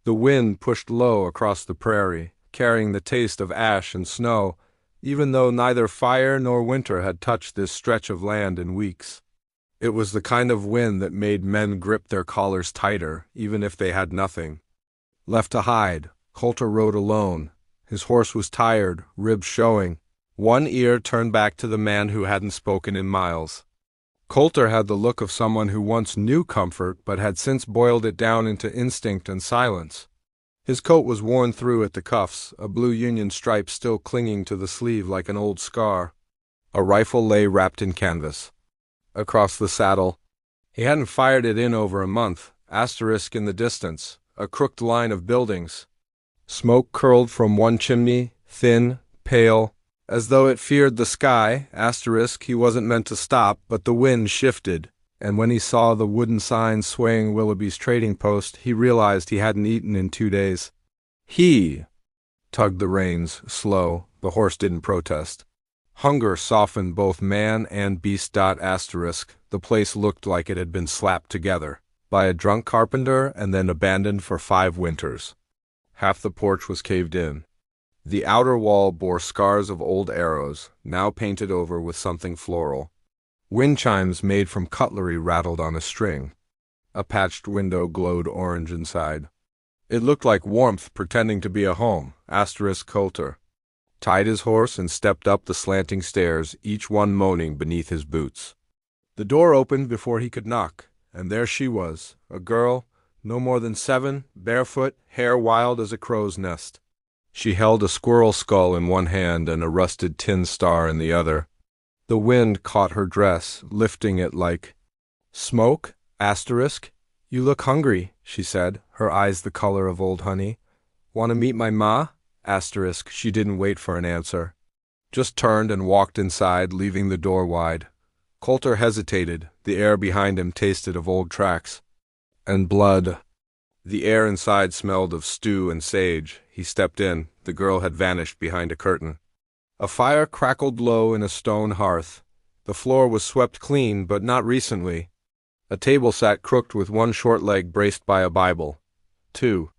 The wind pushed low across the prairie, carrying the taste of ash and snow, even though neither fire nor winter had touched this stretch of land in weeks. It was the kind of wind that made men grip their collars tighter, even if they had nothing. Left to hide, Coulter rode alone. His horse was tired, ribs showing, one ear turned back to the man who hadn't spoken in miles. Coulter had the look of someone who once knew comfort but had since boiled it down into instinct and silence. His coat was worn through at the cuffs, a blue Union stripe still clinging to the sleeve like an old scar. A rifle lay wrapped in canvas. Across the saddle, he hadn't fired it in over a month, asterisk in the distance, a crooked line of buildings. Smoke curled from one chimney, thin, pale, as though it feared the sky, asterisk he wasn't meant to stop, but the wind shifted, and when he saw the wooden sign swaying Willoughby's trading post, he realized he hadn't eaten in 2 days. He tugged the reins, slow. The horse didn't protest. Hunger softened both man and beast. Asterisk. The place looked like it had been slapped together by a drunk carpenter and then abandoned for 5 winters. Half the porch was caved in. The outer wall bore scars of old arrows, now painted over with something floral. Wind chimes made from cutlery rattled on a string. A patched window glowed orange inside. It looked like warmth pretending to be a home. Asterisk. Coulter tied his horse and stepped up the slanting stairs, each one moaning beneath his boots. The door opened before he could knock, and there she was, a girl, no more than 7, barefoot, hair wild as a crow's nest. She held a squirrel skull in one hand and a rusted tin star in the other. The wind caught her dress, lifting it like smoke. Asterisk. You look hungry, she said, her eyes the color of old honey. Want to meet my ma? Asterisk. She didn't wait for an answer. Just turned and walked inside, leaving the door wide. Coulter hesitated. The air behind him tasted of old tracks. And blood. The air inside smelled of stew and sage. He stepped in. The girl had vanished behind a curtain. A fire crackled low in a stone hearth. The floor was swept clean, but not recently. A table sat crooked with one short leg braced by a Bible. 2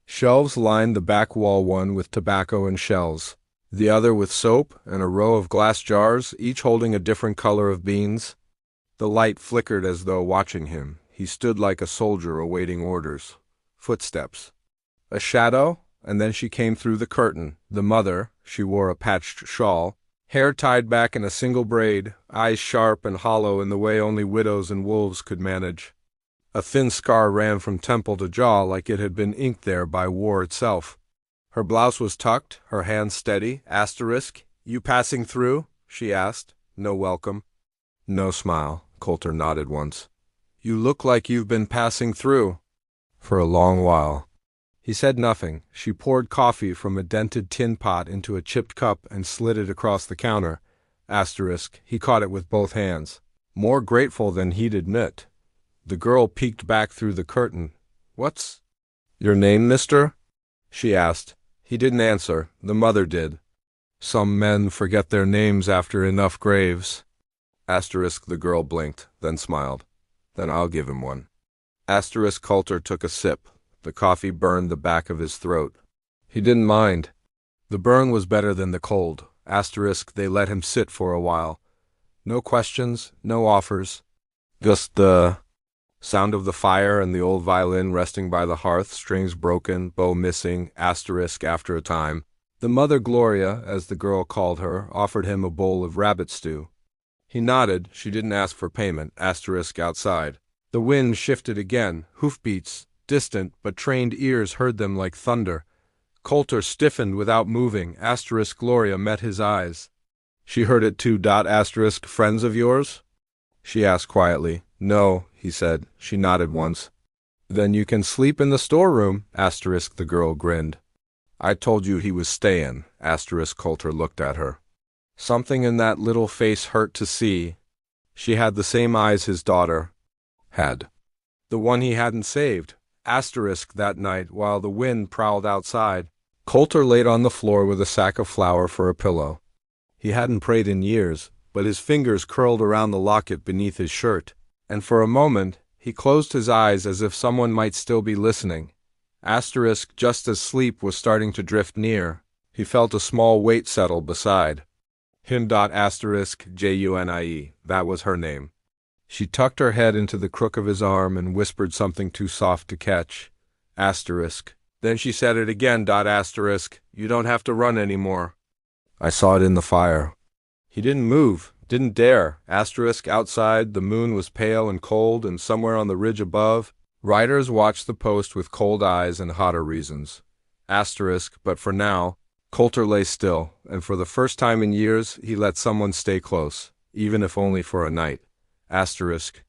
shelves lined the back wall, one with tobacco and shells, the other with soap and a row of glass jars, each holding a different color of beans. The light flickered as though watching him. He stood like a soldier awaiting orders. Footsteps. A shadow, and then she came through the curtain. The mother. She wore a patched shawl, hair tied back in a single braid, eyes sharp and hollow in the way only widows and wolves could manage. A thin scar ran from temple to jaw like it had been inked there by war itself. Her blouse was tucked, her hands steady. Asterisk. You passing through? She asked. No welcome. No smile. Coulter nodded once. You look like you've been passing through. For a long while. He said nothing. She poured coffee from a dented tin pot into a chipped cup and slid it across the counter. Asterisk. He caught it with both hands. More grateful than he'd admit. The girl peeked back through the curtain. What's your name, mister? She asked. He didn't answer. The mother did. Some men forget their names after enough graves. Asterisk. The girl blinked, then smiled. Then I'll give him one. Asterisk. Coulter took a sip. The coffee burned the back of his throat. He didn't mind. The burn was better than the cold. Asterisk. They let him sit for a while. No questions, no offers. Just the sound of the fire and the old violin resting by the hearth, strings broken, bow missing. Asterisk. After a time, the mother Gloria, as the girl called her, offered him a bowl of rabbit stew. He nodded. She didn't ask for payment. Asterisk. Outside. The wind shifted again. Hoofbeats. Distant, but trained ears heard them like thunder. Coulter stiffened without moving. Asterisk. Gloria met his eyes. She heard it too. Asterisk. Friends of yours? She asked quietly. No, he said. She nodded once. Then you can sleep in the storeroom. Asterisk. The girl grinned. I told you he was staying. Asterisk. Coulter looked at her. Something in that little face hurt to see. She had the same eyes his daughter had. The one he hadn't saved. Asterisk. That night, while the wind prowled outside, Coulter laid on the floor with a sack of flour for a pillow. He hadn't prayed in years, but his fingers curled around the locket beneath his shirt, and for a moment he closed his eyes as if someone might still be listening. Asterisk, just as sleep was starting to drift near, he felt a small weight settle beside. Hin. Asterisk, Junie, that was her name. She tucked her head into the crook of his arm and whispered something too soft to catch. Asterisk. Then she said it again. Asterisk, you don't have to run anymore. I saw it in the fire. He didn't move, didn't dare. Asterisk, outside, the moon was pale and cold, and somewhere on the ridge above, riders watched the post with cold eyes and hotter reasons. Asterisk, but for now, Coulter lay still, and for the first time in years, he let someone stay close, even if only for a night. Asterisk.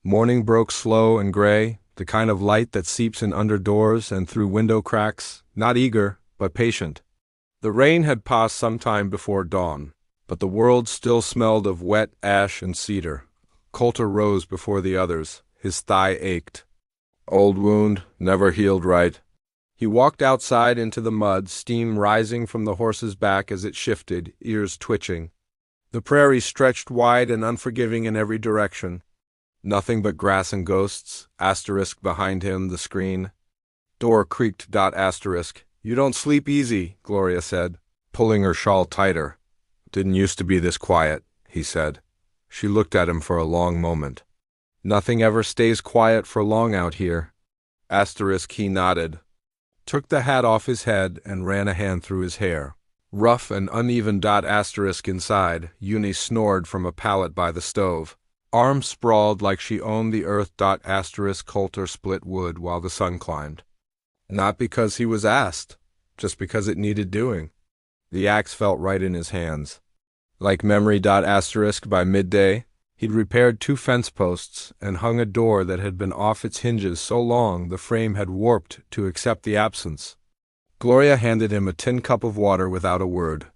Morning broke slow and gray, the kind of light that seeps in under doors and through window cracks, not eager, but patient. The rain had passed some time before dawn, but the world still smelled of wet ash and cedar. Coulter rose before the others. His thigh ached. Old wound, never healed right. He walked outside into the mud, steam rising from the horse's back as it shifted, ears twitching. The prairie stretched wide and unforgiving in every direction. Nothing but grass and ghosts. Asterisk behind him, the screen. Door creaked. Asterisk. You don't sleep easy, Gloria said, pulling her shawl tighter. Didn't used to be this quiet, he said. She looked at him for a long moment. Nothing ever stays quiet for long out here. Asterisk, he nodded. Took the hat off his head and ran a hand through his hair. Rough and uneven. Asterisk inside, Junie snored from a pallet by the stove. Arms sprawled like she owned the earth. Asterisk, Coulter split wood while the sun climbed. Not because he was asked, just because it needed doing. The axe felt right in his hands. Like memory. Asterisk, by midday, he'd repaired 2 fence posts and hung a door that had been off its hinges so long the frame had warped to accept the absence. Gloria handed him a tin cup of water without a word.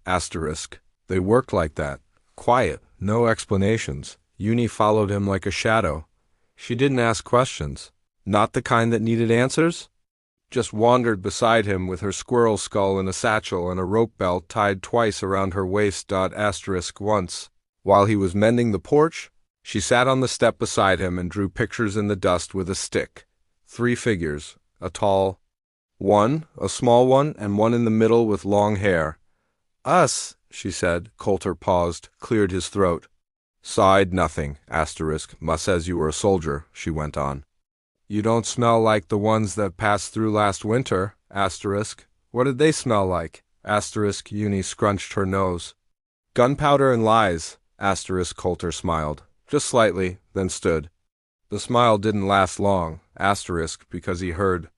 Asterisk. They worked like that. Quiet, no explanations. Junie followed him like a shadow. She didn't ask questions. Not the kind that needed answers. Just wandered beside him with her squirrel skull in a satchel and a rope belt tied twice around her waist. Asterisk once, while he was mending the porch, she sat on the step beside him and drew pictures in the dust with a stick. 3 figures, a tall one, a small one, and one in the middle with long hair. Us, she said. Coulter paused, cleared his throat. Sighed nothing. Asterisk, ma says you were a soldier, she went on. You don't smell like the ones that passed through last winter. Asterisk. What did they smell like? Asterisk. Junie scrunched her nose. Gunpowder and lies. Asterisk. Coulter smiled. Just slightly, then stood. The smile didn't last long. Asterisk, because he heard.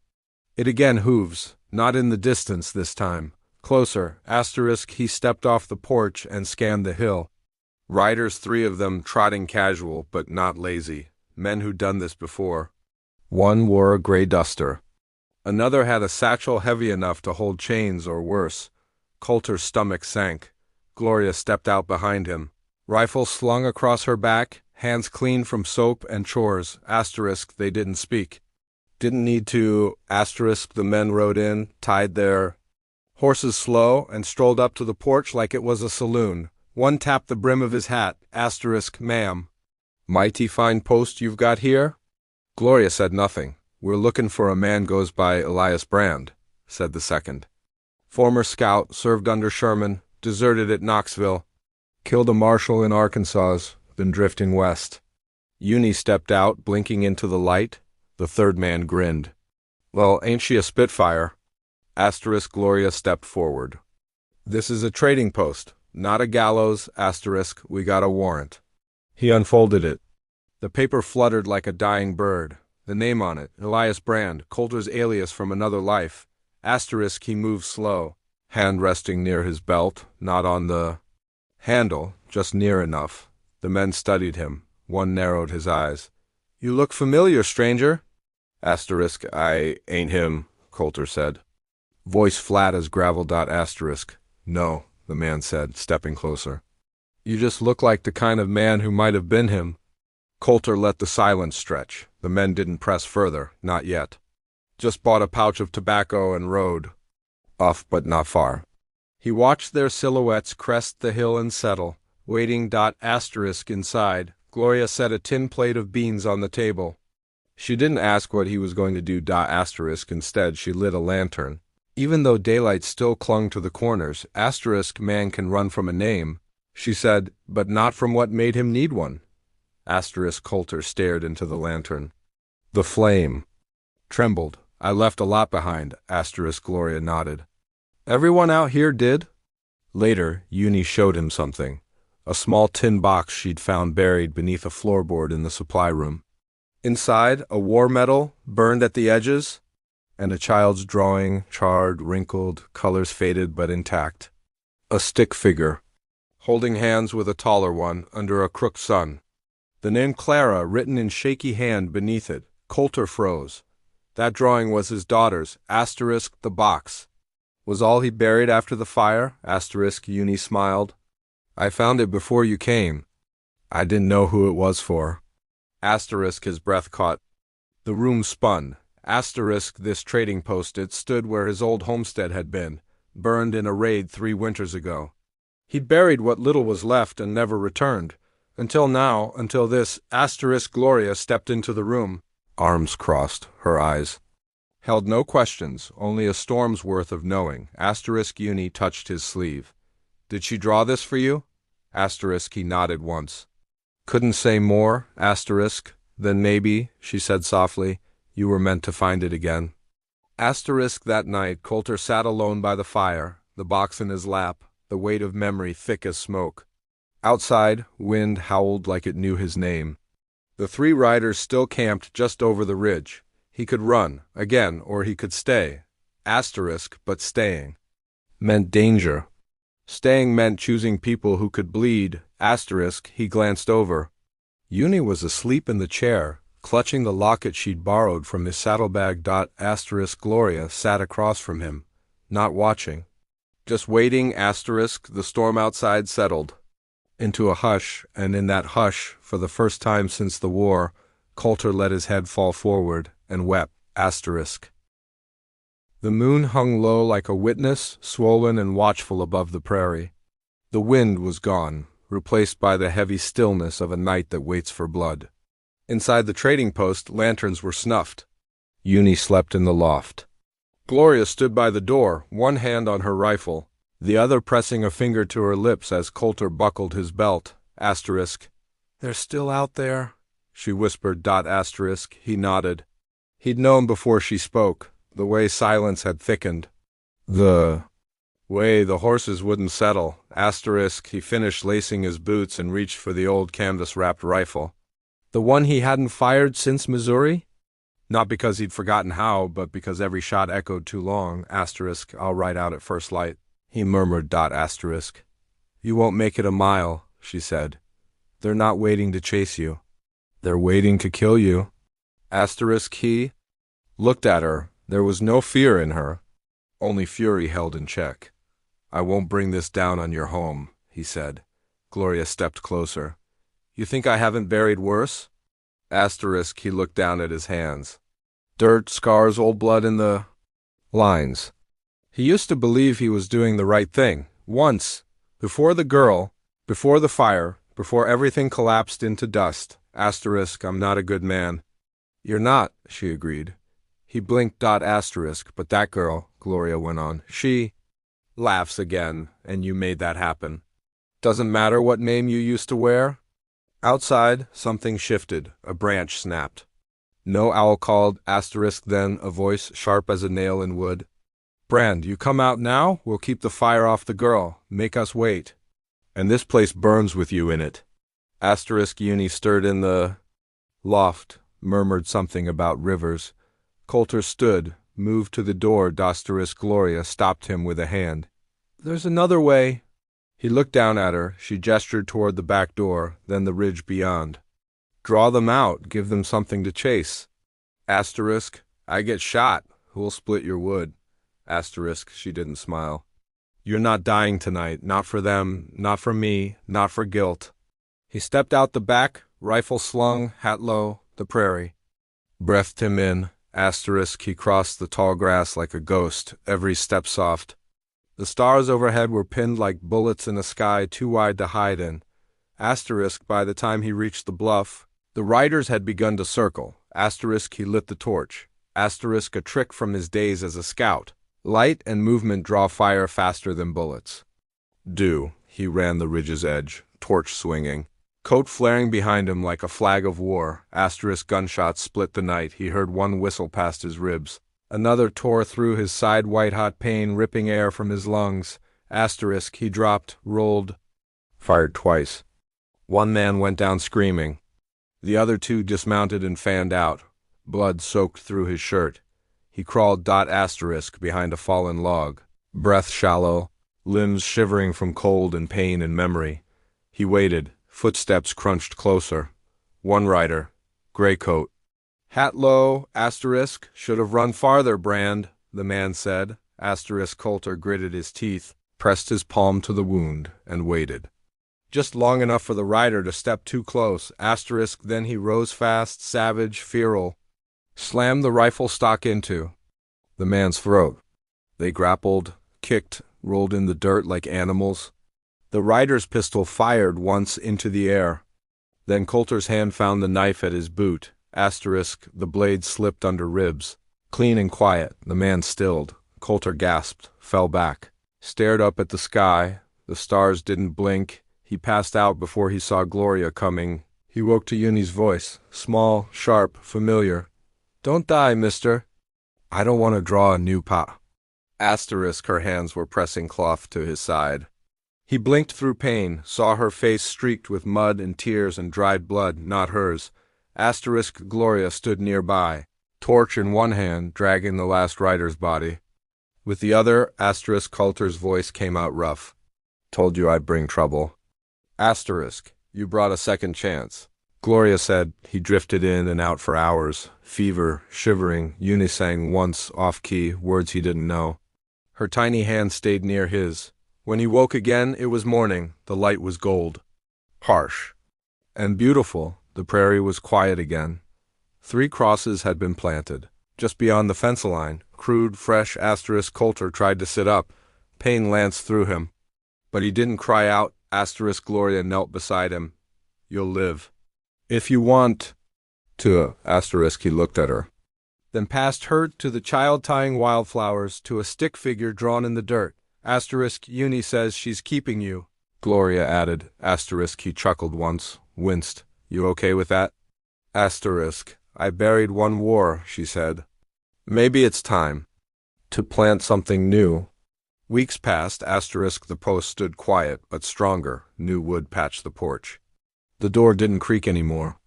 It again. Hooves. Not in the distance this time. Closer. Asterisk. He stepped off the porch and scanned the hill. Riders, 3 of them, trotting casual, but not lazy. Men who'd done this before. One wore a gray duster. Another had a satchel heavy enough to hold chains or worse. Coulter's stomach sank. Gloria stepped out behind him. Rifle slung across her back, hands clean from soap and chores. Asterisk, they didn't speak. Didn't need to. Asterisk, the men rode in, tied their horses slow, and strolled up to the porch like it was a saloon. One tapped the brim of his hat. Asterisk, ma'am. Mighty fine post you've got here? Gloria said nothing. We're looking for a man goes by Elias Brand, said the second. Former scout, served under Sherman, deserted at Knoxville. Killed a marshal in Arkansas, been drifting west. Junie stepped out, blinking into the light. The third man grinned. Well, ain't she a spitfire? Asterisk. Gloria stepped forward. This is a trading post, not a gallows. Asterisk. We got a warrant. He unfolded it. The paper fluttered like a dying bird. The name on it, Elias Brand, Coulter's alias from another life. Asterisk. He moved slow, hand resting near his belt, not on the handle, just near enough. The men studied him. One narrowed his eyes. You look familiar, stranger. Asterisk. I ain't him, Coulter said. Voice flat as gravel. Asterisk. No, the man said, stepping closer. You just look like the kind of man who might have been him. Coulter let the silence stretch. The men didn't press further, not yet. Just bought a pouch of tobacco and rode. Off but not far. He watched their silhouettes crest the hill and settle, waiting. Asterisk inside. Gloria set a tin plate of beans on the table. She didn't ask what he was going to do. Asterisk. Instead, she lit a lantern. Even though daylight still clung to the corners, asterisk man can run from a name, she said, but not from what made him need one. Asterisk Coulter stared into the lantern. The flame trembled. I left a lot behind, asterisk Gloria nodded. Everyone out here did? Later, Uni showed him something. A small tin box she'd found buried beneath a floorboard in the supply room. Inside, a war medal, burned at the edges, and a child's drawing, charred, wrinkled, colors faded but intact. A stick figure, holding hands with a taller one under a crooked sun. The name Clara written in shaky hand beneath it. Coulter froze. That drawing was his daughter's, asterisk the box. Was all he buried after the fire? Asterisk Uni smiled. I found it before you came. I didn't know who it was for. Asterisk his breath caught. The room spun. Asterisk this trading post. It stood where his old homestead had been, burned in a raid 3 winters ago. He'd buried what little was left and never returned. Until now, until this, asterisk Gloria stepped into the room. Arms crossed, her eyes held no questions, only a storm's worth of knowing. Asterisk Uni touched his sleeve. Did she draw this for you? Asterisk he nodded once. Couldn't say more, asterisk. Then maybe, she said softly, you were meant to find it again. Asterisk that night, Coulter sat alone by the fire, the box in his lap, the weight of memory thick as smoke. Outside, wind howled like it knew his name. The 3 riders still camped just over the ridge. He could run, again, or he could stay. Asterisk, but staying meant danger. Staying meant choosing people who could bleed. Asterisk, he glanced over. Uni was asleep in the chair, clutching the locket she'd borrowed from his saddlebag. Asterisk Gloria sat across from him, not watching. Just waiting. Asterisk the storm outside settled into a hush, and in that hush, for the first time since the war, Coulter let his head fall forward and wept. Asterisk. The moon hung low like a witness, swollen and watchful above the prairie. The wind was gone, replaced by the heavy stillness of a night that waits for blood. Inside the trading post, lanterns were snuffed. Uni slept in the loft. Gloria stood by the door, one hand on her rifle, the other pressing a finger to her lips as Coulter buckled his belt. Asterisk. They're still out there, she whispered. Asterisk. He nodded. He'd known before she spoke, the way silence had thickened. The way the horses wouldn't settle. Asterisk. He finished lacing his boots and reached for the old canvas-wrapped rifle. The one he hadn't fired since Missouri? Not because he'd forgotten how, but because every shot echoed too long. Asterisk. I'll ride out at first light, he murmured. Asterisk. You won't make it a mile, she said. They're not waiting to chase you. They're waiting to kill you. Asterisk. He looked at her. There was no fear in her, only fury held in check. I won't bring this down on your home, he said. Gloria stepped closer. You think I haven't buried worse? Asterisk. He looked down at his hands. Dirt, scars, old blood in the lines. He used to believe he was doing the right thing. Once, before the girl, before the fire, before everything collapsed into dust. Asterisk. I'm not a good man. You're not, she agreed. He blinked. Asterisk. But that girl, Gloria went on, she laughs again, and you made that happen. Doesn't matter what name you used to wear? Outside, something shifted. A branch snapped. No owl called. Asterisk. Then a voice sharp as a nail in wood. Brand, you come out now? We'll keep the fire off the girl. Make us wait. And this place burns with you in it. Asterisk. Uni stirred in the loft, murmured something about rivers. Coulter stood, moved to the door. Asterisk. Gloria stopped him with a hand. There's another way. He looked down at her. She gestured toward the back door, then the ridge beyond. Draw them out. Give them something to chase. Asterisk. I get shot. Who'll split your wood? Asterisk. She didn't smile. You're not dying tonight. Not for them. Not for me. Not for guilt. He stepped out the back, rifle slung, hat low, the prairie. Breathed him in. Asterisk. He crossed the tall grass like a ghost, every step soft. The stars overhead were pinned like bullets in a sky too wide to hide in. Asterisk. By the time he reached the bluff, The riders had begun to circle. Asterisk, he lit the torch. Asterisk, a trick from his days as a scout. Light and movement draw fire faster than bullets. He ran the ridge's edge, torch swinging. Coat flaring behind him like a flag of war. Asterisk, gunshots split the night. He heard one whistle past his ribs. Another tore through his side, white-hot pain, ripping air from his lungs. Asterisk, he dropped, rolled, fired twice. One man went down screaming. The other two dismounted and fanned out. Blood soaked through his shirt. He crawled asterisk behind a fallen log, breath shallow, limbs shivering from cold and pain and memory. He waited. Footsteps crunched closer. One rider, gray coat. Hat low, asterisk, should have run farther, Brand, the man said. Asterisk, Coulter gritted his teeth, pressed his palm to the wound, and waited. Just long enough for the rider to step too close. Asterisk, then he rose fast, savage, feral. Slammed the rifle stock into the man's throat. They grappled, kicked, rolled in the dirt like animals. The rider's pistol fired once into the air. Then Coulter's hand found the knife at his boot. Asterisk, the blade slipped under ribs. Clean and quiet, the man stilled. Coulter gasped, fell back, stared up at the sky. The stars didn't blink. He passed out before he saw Gloria coming. He woke to Uni's voice, small, sharp, familiar. "Don't die, mister. I don't want to draw a new pa." Asterisk, her hands were pressing cloth to his side. He blinked through pain, saw her face streaked with mud and tears and dried blood, not hers. Asterisk, Gloria stood nearby, torch in one hand, dragging the last rider's body. With the other, asterisk, Coulter's voice came out rough. "Told you I'd bring trouble." Asterisk, you brought a second chance. Gloria said. He drifted in and out for hours, fever, shivering. Uni sang once, off-key, words he didn't know. Her tiny hand stayed near his. When he woke again, it was morning. The light was gold. Harsh. And beautiful. The prairie was quiet again. 3 crosses had been planted. Just beyond the fence line, crude, fresh, asterisk, Coulter tried to sit up. Pain lanced through him. But he didn't cry out. Asterisk, Gloria knelt beside him. "You'll live. If you want to," asterisk, he looked at her. Then past her to the child tying wildflowers, to a stick figure drawn in the dirt. Asterisk, Uni says she's keeping you. Gloria added. Asterisk, he chuckled once, winced. "You okay with that?" Asterisk, "I buried one war," she said. "Maybe it's time to plant something new." Weeks passed. Asterisk, the post stood quiet, but stronger. New wood patched the porch. The door didn't creak anymore.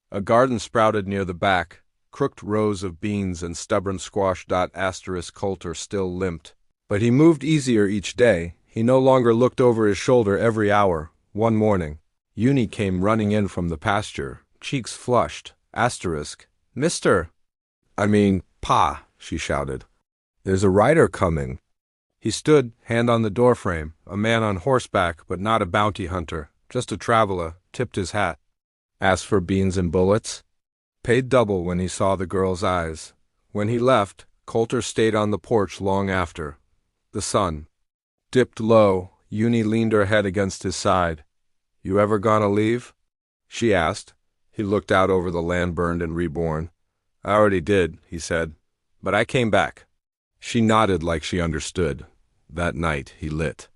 A garden sprouted near the back, crooked rows of beans and stubborn squash. Asterisk, Coulter still limped. But he moved easier each day. He no longer looked over his shoulder every hour. One morning, Uni came running in from the pasture, cheeks flushed. Asterisk, "Mister!" Pa," she shouted. "There's a rider coming." He stood, hand on the doorframe, a man on horseback, but not a bounty hunter, just a traveler, tipped his hat. Asked for beans and bullets. Paid double when he saw the girl's eyes. When he left, Coulter stayed on the porch long after. The sun dipped low. Uni leaned her head against his side. "You ever gonna leave?" she asked. He looked out over the land burned and reborn. "I already did," he said. "But I came back." She nodded like she understood. That night he lit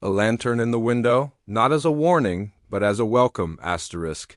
a lantern in the window, not as a warning, but as a welcome, asterisk.